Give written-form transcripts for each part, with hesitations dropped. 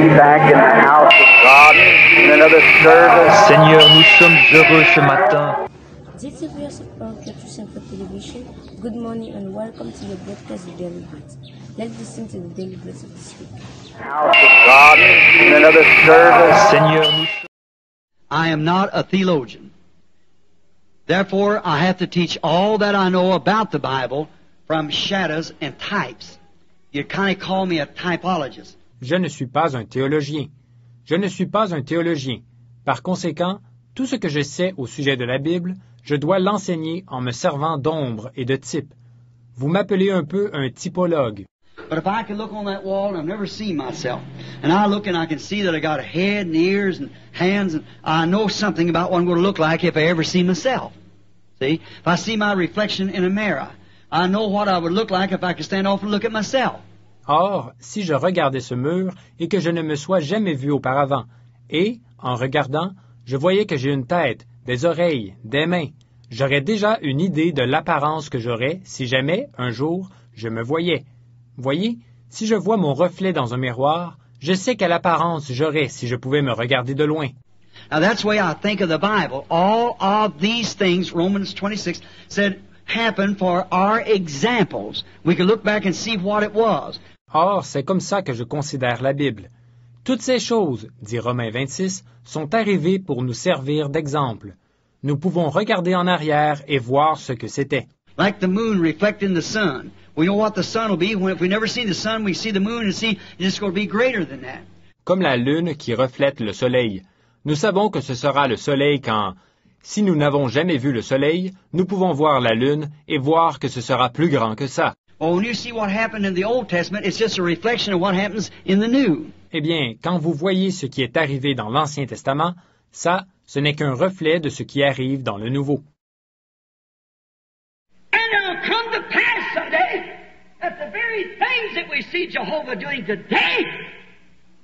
back in the house of God in another service. Seigneur, nous sommes heureux ce matin. Dear viewers of Power Capture Center Television, good morning and welcome to your broadcast of Daily Blitz. Let's listen to the Daily Blitz of this week. House of God in another service. Seigneur, nous sommes... I am not a theologian. Therefore, I have to teach all that I know about the Bible from shadows and types. You kind of call me a typologist. Je ne suis pas un théologien. Je ne suis pas un théologien. Par conséquent, tout ce que je sais au sujet de la Bible, je dois l'enseigner en me servant d'ombres et de types. Vous m'appelez un peu un typologue. But if I can look on that wall and I've never seen myself, and I look and I can see that I got a head and ears and hands, and I know something about what I'm going to look like if I ever see myself. See? If I see my reflection in a mirror, I know what I would look like if I could stand off and look at myself. Or, si je regardais ce mur et que je ne me sois jamais vu auparavant, et, en regardant, je voyais que j'ai une tête, des oreilles, des mains, j'aurais déjà une idée de l'apparence que j'aurais si jamais, un jour, je me voyais. Voyez, si je vois mon reflet dans un miroir, je sais quelle apparence j'aurais si je pouvais me regarder de loin. Now that's the way I think of the Bible. All of these things, Romans 26 said, happen for our examples. We can look back and see what it was. Or, c'est comme ça que je considère la Bible. Toutes ces choses, dit Romains 26, sont arrivées pour nous servir d'exemple. Nous pouvons regarder en arrière et voir ce que c'était. Like the moon reflecting the sun. We know what the sun will be. If we never see the sun, we see the moon and see it's going to be greater than that. Comme la lune qui reflète le soleil. Nous savons que ce sera le soleil quand, si nous n'avons jamais vu le soleil, nous pouvons voir la lune et voir que ce sera plus grand que ça. Well, when you see what happened in the Old Testament, it's just a reflection of what happens in the New. Eh bien, quand vous voyez ce qui est arrivé dans l'Ancien Testament, ça, ce n'est qu'un reflet de ce qui arrive dans le Nouveau. And it'll come to pass someday that the very things that we see Jehovah doing today,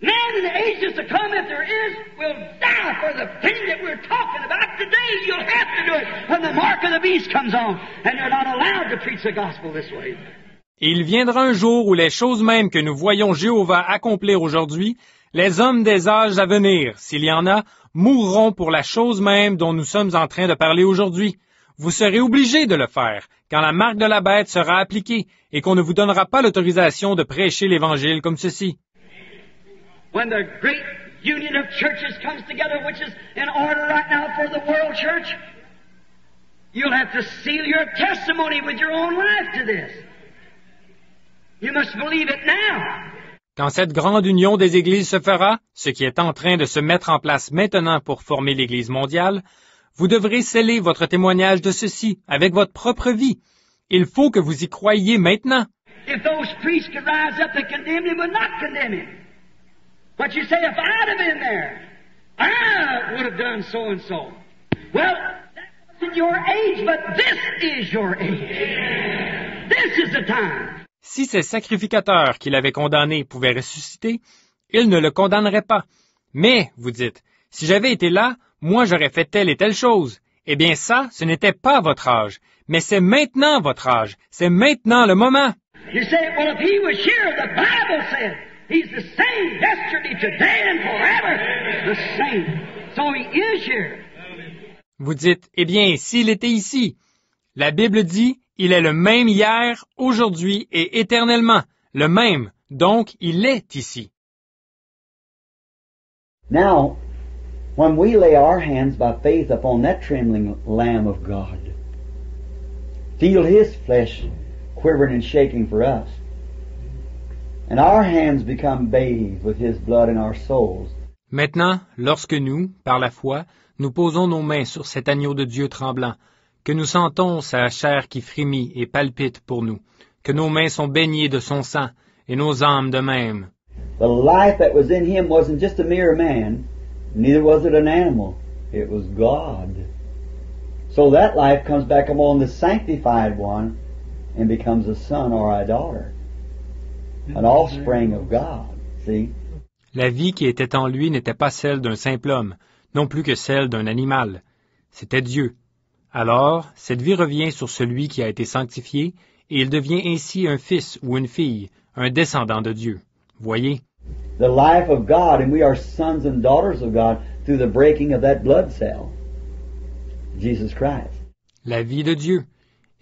man in the ages to come, if there is, will die for the thing that we're talking about today. You'll have to do it when the mark of the beast comes on, and you're not allowed to preach the gospel this way. Et il viendra un jour où les choses mêmes que nous voyons Jéhovah accomplir aujourd'hui, les hommes des âges à venir, s'il y en a, mourront pour la chose même dont nous sommes en train de parler aujourd'hui. Vous serez obligés de le faire quand la marque de la bête sera appliquée et qu'on ne vous donnera pas l'autorisation de prêcher l'Évangile comme ceci. When the great union of churches comes together, which is in order right now for the world church, you'll have to seal your testimony with your own life to this. You must believe it now. Quand cette grande union des églises se fera, ce qui est en train de se mettre en place maintenant pour former l'Église mondiale, vous devrez sceller votre témoignage de ceci avec votre propre vie. Il faut que vous y croyiez maintenant. If those priests could rise up and condemn him, would not condemn him. But you say, if I'd have been there, I would have done so and so. Well, that's in your age, but this is your age. This is the time. Si ces sacrificateurs qu'il avait condamnés pouvaient ressusciter, ils ne le condamneraient pas. Mais, vous dites, si j'avais été là, moi j'aurais fait telle et telle chose. Eh bien ça, ce n'était pas votre âge, mais c'est maintenant votre âge. C'est maintenant le moment. You say, well, if he was here, the Bible said, he's the same yesterday, today, and forever. The same. So he is here. Vous dites, eh bien, s'il était ici, la Bible dit, il est le même hier, aujourd'hui et éternellement. Le même. Donc, il est ici. Now, when we lay our hands by faith upon that trembling Lamb of God, feel His flesh quivering and shaking for us, and our hands become bathed with His blood in our souls. Maintenant, lorsque nous, par la foi, nous posons nos mains sur cet agneau de Dieu tremblant, que nous sentons sa chair qui frémit et palpite pour nous, que nos mains sont baignées de son sang, et nos âmes de même. The life that was in Him wasn't just a mere man, neither was it an animal, it was God. So that life comes back upon the sanctified one and becomes a son or a daughter, an offspring of God, see? La vie qui était en lui n'était pas celle d'un simple homme, non plus que celle d'un animal. C'était Dieu. Alors, cette vie revient sur celui qui a été sanctifié, et il devient ainsi un fils ou une fille, un descendant de Dieu. Voyez? The life of God, and we are sons and daughters of God through the breaking of that blood cell, Jesus Christ. La vie de Dieu.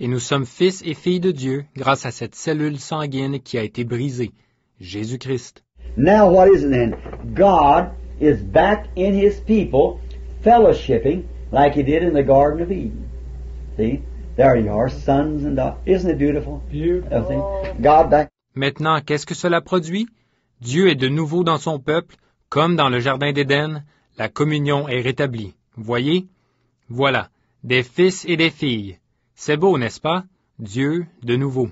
Et nous sommes fils et filles de Dieu grâce à cette cellule sanguine qui a été brisée, Jésus-Christ. Now what is it then? God is back in His people, fellowshipping like He did in the Garden of Eden. See? There you are, sons and daughters. Isn't it beautiful? Beautiful. God back. Maintenant, qu'est-ce que cela produit? Dieu est de nouveau dans son peuple, comme dans le Jardin d'Éden, la communion est rétablie. Voyez? Voilà, des fils et des filles. C'est beau, n'est-ce pas? Dieu de nouveau.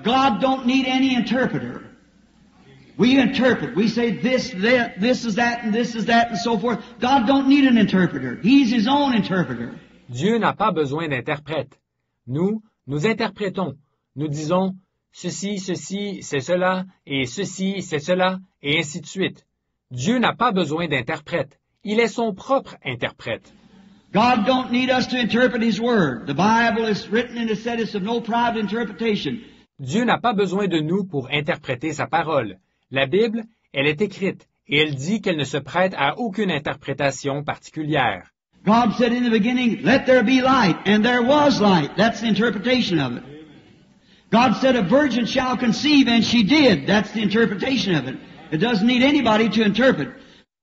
God don't need any interpreter. We interpret. We say this, that, this is that, and this is that, and so forth. God don't need an interpreter. He's His own interpreter. Dieu n'a pas besoin d'interprète. Nous interprétons. Nous disons ceci, c'est cela, et ceci, c'est cela, et ainsi de suite. Dieu n'a pas besoin d'interprète. Il est son propre interprète. God don't need us to interpret His Word. The Bible is written and it said it's of no private interpretation. Dieu n'a pas besoin de nous pour interpréter sa parole. La Bible, elle est écrite, et elle dit qu'elle ne se prête à aucune interprétation particulière. God said in the beginning, let there be light, and there was light. That's the interpretation of it. God said a virgin shall conceive, and she did. That's the interpretation of it. It doesn't need anybody to interpret.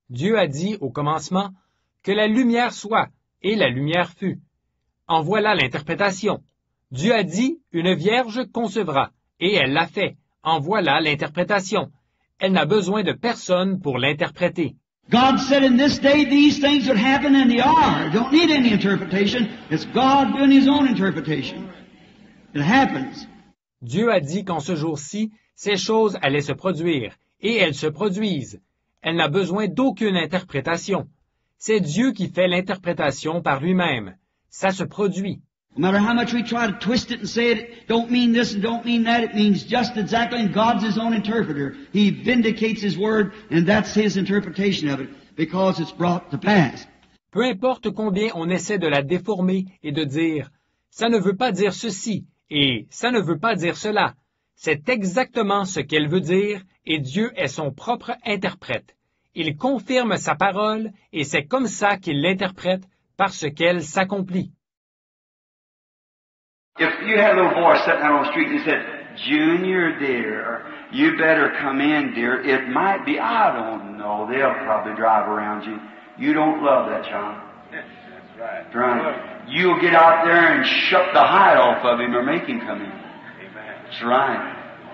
Dieu a dit au commencement que la lumière soit, et la lumière fut. En voilà l'interprétation. Dieu a dit une vierge concevra, et elle l'a fait. En voilà l'interprétation. Elle n'a besoin de personne pour l'interpréter. God said in this day these things would happen, and they are. Don't need any interpretation. It's God doing His own interpretation. It happens. Dieu a dit qu'en ce jour-ci, ces choses allaient se produire, et elles se produisent. Elle n'a besoin d'aucune interprétation. C'est Dieu qui fait l'interprétation par lui-même. Ça se produit. No matter how much we try to twist it and say it don't mean this and don't mean that, it means just exactly, and God's His own interpreter. He vindicates His Word, and that's His interpretation of it, because it's brought to pass. Peu importe combien on essaie de la déformer et de dire « ça ne veut pas dire ceci » et « ça ne veut pas dire cela », c'est exactement ce qu'elle veut dire, et Dieu est son propre interprète. Il confirme sa parole, et c'est comme ça qu'il l'interprète, parce qu'elle s'accomplit. If you had a little boy sitting out on the street and he said, Junior, dear, you better come in, dear. It might be, I don't know, they'll probably drive around you. You don't love that child. That's right. You'll get out there and shut the hide off of him or make him come in. That's right.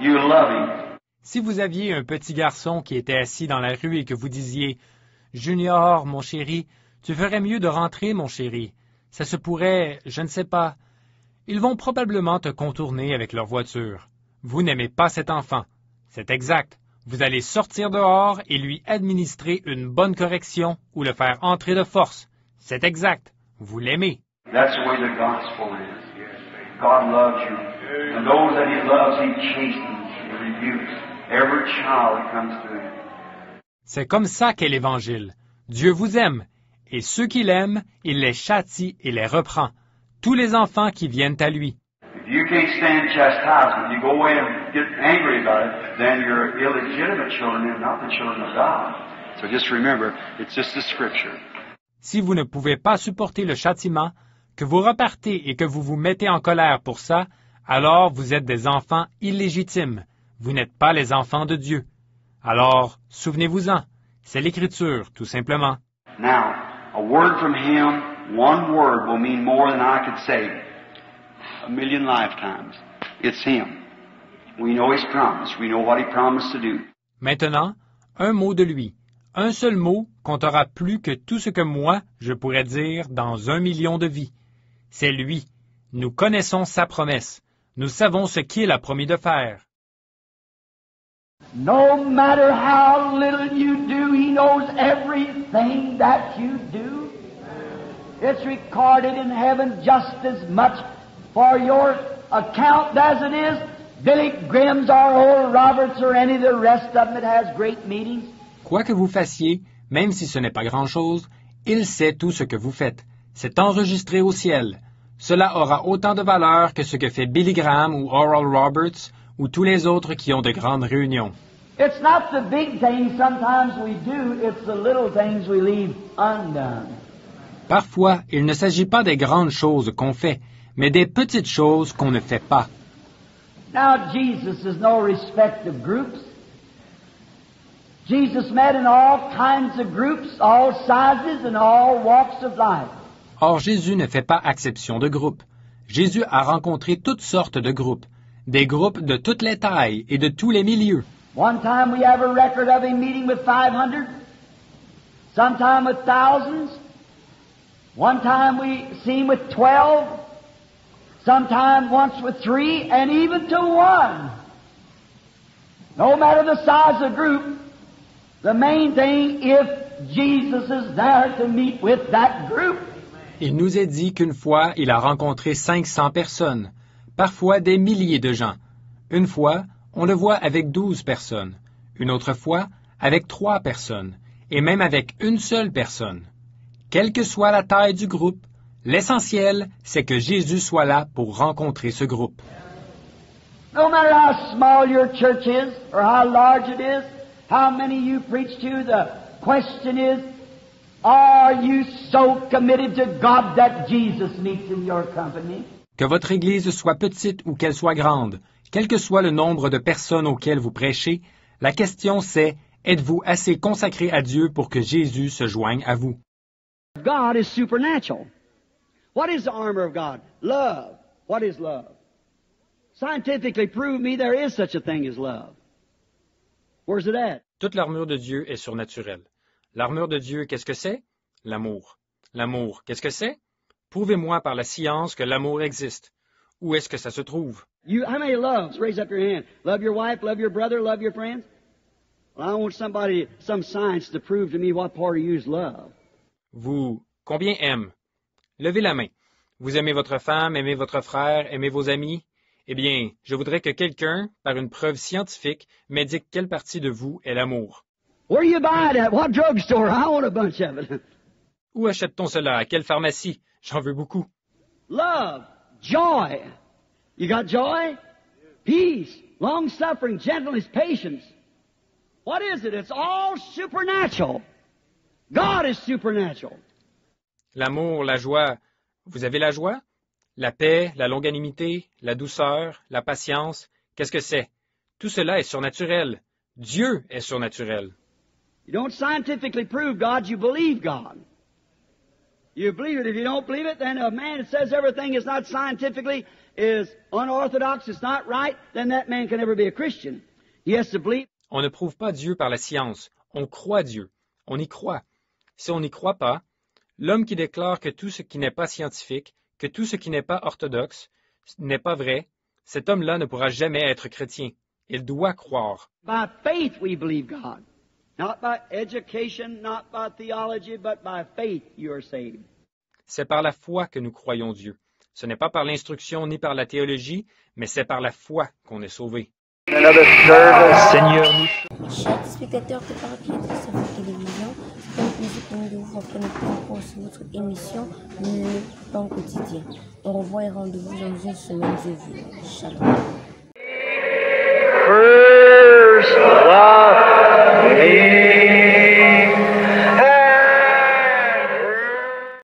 You love him. Si vous aviez un petit garçon qui était assis dans la rue et que vous disiez « Junior, mon chéri, tu ferais mieux de rentrer, mon chéri. Ça se pourrait, je ne sais pas. » Ils vont probablement te contourner avec leur voiture. Vous n'aimez pas cet enfant. C'est exact. Vous allez sortir dehors et lui administrer une bonne correction ou le faire entrer de force. C'est exact. Vous l'aimez. That's the way the gospel is. God loves you. And those that He loves, He chastens, He rebukes. Every child that comes to Him. C'est comme ça qu'est l'Évangile. Dieu vous aime. Et ceux qui l'aiment, il les châtie et les reprend. Tous les enfants qui viennent à lui. If you can't stand chastisement, you go away and get angry about it, then you're illegitimate children and not the children of God. So just remember, it's just the Scripture. Si vous ne pouvez pas supporter le châtiment, que vous repartez et que vous vous mettez en colère pour ça, alors vous êtes des enfants illégitimes. Vous n'êtes pas les enfants de Dieu. Alors, souvenez-vous-en. C'est l'Écriture, tout simplement. Now, a word from Him, one word will mean more than I could say 1,000,000 lifetimes. It's Him. We know His promise. We know what He promised to do. Maintenant, un mot de lui. Un seul mot comptera plus que tout ce que moi, je pourrais dire dans 1,000,000 de vies. C'est lui. Nous connaissons sa promesse. Nous savons ce qu'il a promis de faire. No matter how little you do, He knows everything that you do. It's recorded in heaven just as much for your account as it is Billy Graham's or Oral Roberts or any of the rest of them that has great meetings. Quoi que vous fassiez, même si ce n'est pas grand-chose, il sait tout ce que vous faites. C'est enregistré au ciel. Cela aura autant de valeur que ce que fait Billy Graham ou Oral Roberts ou tous les autres qui ont de grandes réunions. It's not the big things sometimes we do, it's the little things we leave undone. Parfois, il ne s'agit pas des grandes choses qu'on fait, mais des petites choses qu'on ne fait pas. Now, Jesus is no respect of groups. Jesus met in all kinds of groups, all sizes and all walks of life. Or, Jésus ne fait pas exception de groupes. Jésus a rencontré toutes sortes de groupes, des groupes de toutes les tailles et de tous les milieux. One time we have a record of him meeting with 500, sometime with thousands. One time we see him with 12, sometime once with 3, and even to 1. No matter the size of the group, the main thing, if Jesus is there to meet with that group. Il nous est dit qu'une fois, il a rencontré 500 personnes, parfois des milliers de gens. Une fois, on le voit avec 12 personnes, une autre fois, avec 3 personnes, et même avec une seule personne. Quelle que soit la taille du groupe, l'essentiel, c'est que Jésus soit là pour rencontrer ce groupe. No matter how small your church is, or how large it is, how many you preach to, the question is, are you so committed to God that Jesus meets in your company? Que votre Église soit petite ou qu'elle soit grande, quel que soit le nombre de personnes auxquelles vous prêchez, la question c'est, êtes-vous assez consacré à Dieu pour que Jésus se joigne à vous? God is supernatural. What is the armor of God? Love. What is love? Scientifically prove me there is such a thing as love. Where's it at? Toute l'armure de Dieu est surnaturelle. L'armure de Dieu, qu'est-ce que c'est? L'amour. L'amour, qu'est-ce que c'est? Prouvez-moi par la science que l'amour existe. Où est-ce que ça se trouve? How many loves? Raise up your hand. Love your wife, love your brother, love your friends? Well, I want some science to prove to me what part of you is love. Vous, combien aiment? Levez la main. Vous aimez votre femme, aimez votre frère, aimez vos amis? Eh bien, je voudrais que quelqu'un, par une preuve scientifique, m'indique quelle partie de vous est l'amour. Where do you buy it at? What drugstore? I want a bunch of it. Où achète-t-on cela? À quelle pharmacie? J'en veux beaucoup. Love, joy. You got joy? Peace, long-suffering, gentleness, patience. What is it? It's all supernatural. God is supernatural. L'amour, la joie. Vous avez la joie? La paix, la longanimité, la douceur, la patience. Qu'est-ce que c'est? Tout cela est surnaturel. Dieu est surnaturel. You don't scientifically prove God, you believe God. You believe it. If you don't believe it, then a man that says everything is not scientifically, is unorthodox, it's not right, then that man can never be a Christian. He has to believe. On ne prouve pas Dieu par la science. On croit Dieu. On y croit. Si on n'y croit pas, l'homme qui déclare que tout ce qui n'est pas scientifique, que tout ce qui n'est pas orthodoxe, n'est pas vrai, cet homme-là ne pourra jamais être chrétien. Il doit croire. By faith we believe God. Not by education, not by theology, but by faith you are saved. C'est par la foi que nous croyons Dieu. Ce n'est pas par l'instruction ni par la théologie, mais c'est par la foi qu'on est sauvé. Seigneur, Chers spectateurs de Paroisse Christ Télévision, c'est un plaisir pour nous de vous reconnecter encore sur votre émission Le Pain Quotidien. Au revoir et rendez-vous dans une semaine de vie. Shalom. First love.